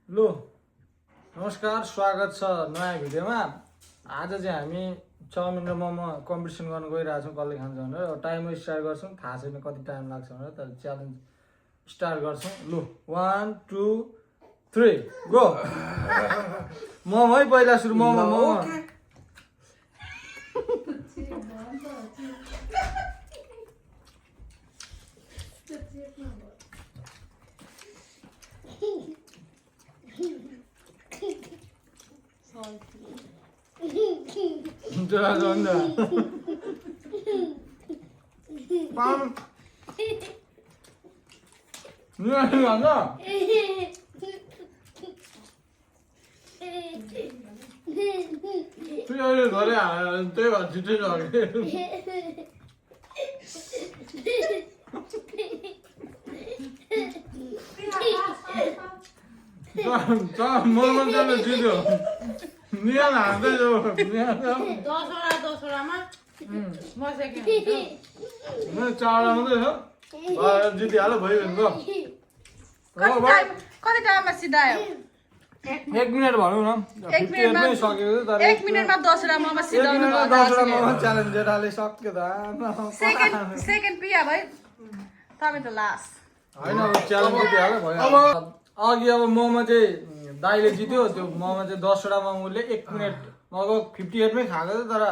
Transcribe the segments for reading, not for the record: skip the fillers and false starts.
लो नमस्कार स्वागत छ नयाँ भिडियोमा। आज चाहिँ हामी चाउमिन र मोमो कम्पिटिसन गर्न गइरहेछौँ कसले खान्छ भनेर। टाइमर स्टार्ट गर्छौँ, थाहा छैन कति टाइम लाग्छ भनेर, तर च्यालेन्ज स्टार्ट गर्छौँ। लु 1 2 3 गो। मोमो है पहिला सुरु। Momo momo Enggak, enggak. Pam. Enggak, enggak. Tôi ơi, gọi là tôi bảo chị tôi rồi. Cho mơ cho là chị được. Nia là cái rồi, nia đâu? दोस्रोमा म सेकेन्ड म चाडा मात्रै हो। जितिहाल्यो भयो भने गयो। कति टाइममा सिधायो 1 मिनेट भनौँ न। 1 मिनेटमा सकेको तर 1 मिनेटमा दोस्रो मोमो सिधाउनु भयो। 10 मोमो च्यालेन्ज जेठाले सक्यो त। सेकेन्ड पिया भाइ तपाईँ त लास्ट हैन, अब च्यालेन्ज जितिहाल्यो भयो। अब अघि अब मोमो चाहिँ दाइले जित्यो। त्यो मोमो चाहिँ 10वटा मोमोले 1 मिनेट मगो 58 मै खाएको थियो, तर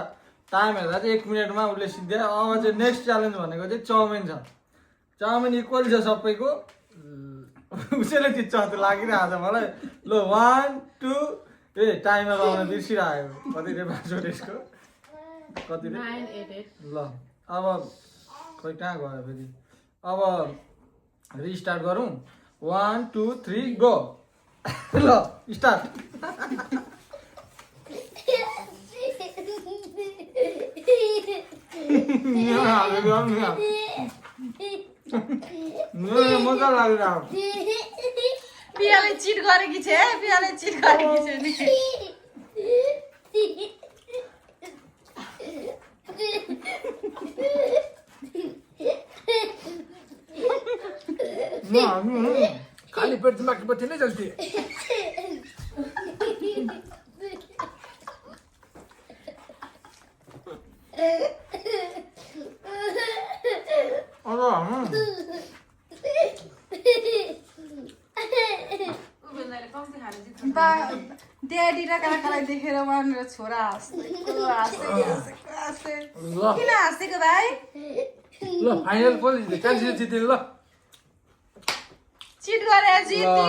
टाइम हेर्दा चाहिँ 1 मिनेटमा उसले सिद्ध्यायो। अब चाहिँ नेक्स्ट च्यालेन्ज भनेको चाहिँ चाउमिन छ। चाउमिन इक्वल छ सबैको। उसैले जित्छ जस्तो लागिरहेको छ मलाई। ल 1 2 ए टाइमर लगाउन बिर्सिरहेको। कति रे पासवर्ड यसको कति रे 988 ल अब खोइ कहाँ गयो फेरि। अब रिस्टार्ट गरौँ। 1 2 3 गो। ल स्टार्ट। मजा लागिरहेको। पियाले चिट गरेकी छ पियाले चिट गरेकी छ नि खाली पेट दिमाग बत्ती नहीं जलती। ड्याडी र काकालाई देखेर उहाँनिर छोरा हाँसेको किन हाँसेको भाइ? ल फाइनल पोल क्यान्सिल जित्यो ल। चिट गरे जिते।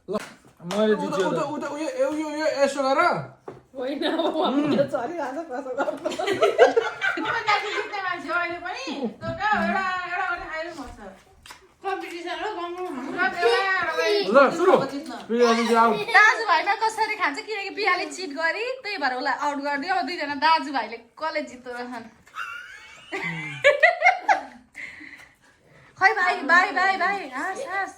ल मैले जित्यो त। उता उयो यसो गर। होइन अब म चरिरहेको छ कसो गर्नु। जित्ने मान्छे अहिले पनि त्यो एउटा खाइरहनु पर्छ। कम्पिटिसन हो ल सुरु। पियाले जाऊ। दाजुभाइमा कसरी खान्छ किनकि पियाले चिट गरी त्यही भएर उसलाई आउट गरिदियो। अब दुईजना दाजुभाइले कसले जित्दो रहन्। खै भाइ भाइ भाइ भाइ हाँस हाँस।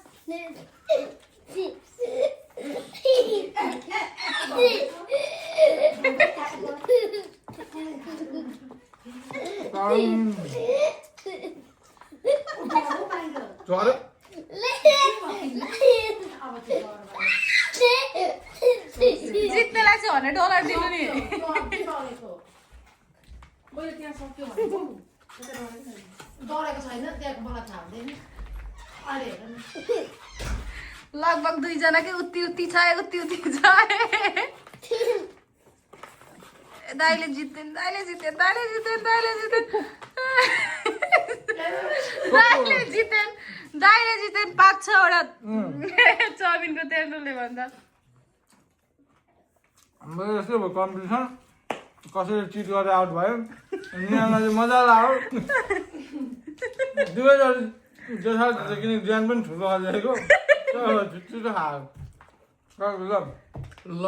झऱ्यो। जित्नेलाई चाहिँ $100 दिनु नि। लगभग दुईजनाकै उति छ उति छ। दाइले जित्दैन दाइले जित्दैन दाइले जित्दैन दाइले जित्दैन दाइले जित्दैन दाइले जित्दैन 5-6 वटा चाउमिनको तेर्नुले भन्दा। हाम्रो यस्तो भयो कम्पिटिसन। कसरी चिट गरेर आउट भयो। नियालाई चाहिँ मजा लाग्यो। दुवैजना जेठा किन ज्यान पनि ठुलो हालेको छिटो खायो। ल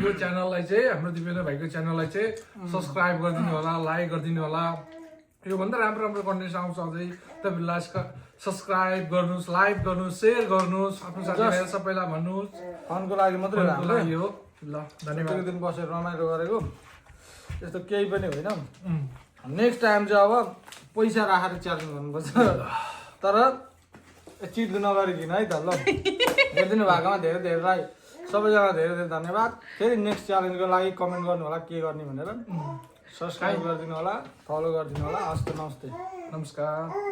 यो च्यानललाई चाहिँ हाम्रो दिपेन्द्र भाइको च्यानललाई चाहिँ सब्सक्राइब गरिदिनु होला, लाइक गरिदिनु होला। योभन्दा राम्रो कन्टेन्ट आउँछ अझै। तपाईँहरूलाई सब्सक्राइब गर्नुहोस्, लाइक गर्नुहोस्, सेयर गर्नुहोस्, आफ्नो साथीभाइ सबैलाई भन्नुहोस्। फनको लागि मात्रै लागि हो। ल धन्यवाद। दिन बसेर रमाइलो गरेको त्यस्तो केही पनि होइन। नेक्स्ट टाइम चाहिँ अब पैसा राखेर च्यालेन्ज गर्नुपर्छ। तर चिट नगरिकन है त ल हेरिदिनु भएकोमा धेरै धेरैलाई सबैजना धेरै धेरै धन्यवाद फेरि नेक्स्ट च्यालेन्जको लागि कमेन्ट गर्नु होला के गर्ने भनेर सब्सक्राइब गरिदिनु होला फलो गरिदिनु होला हस्त नमस्ते नमस्कार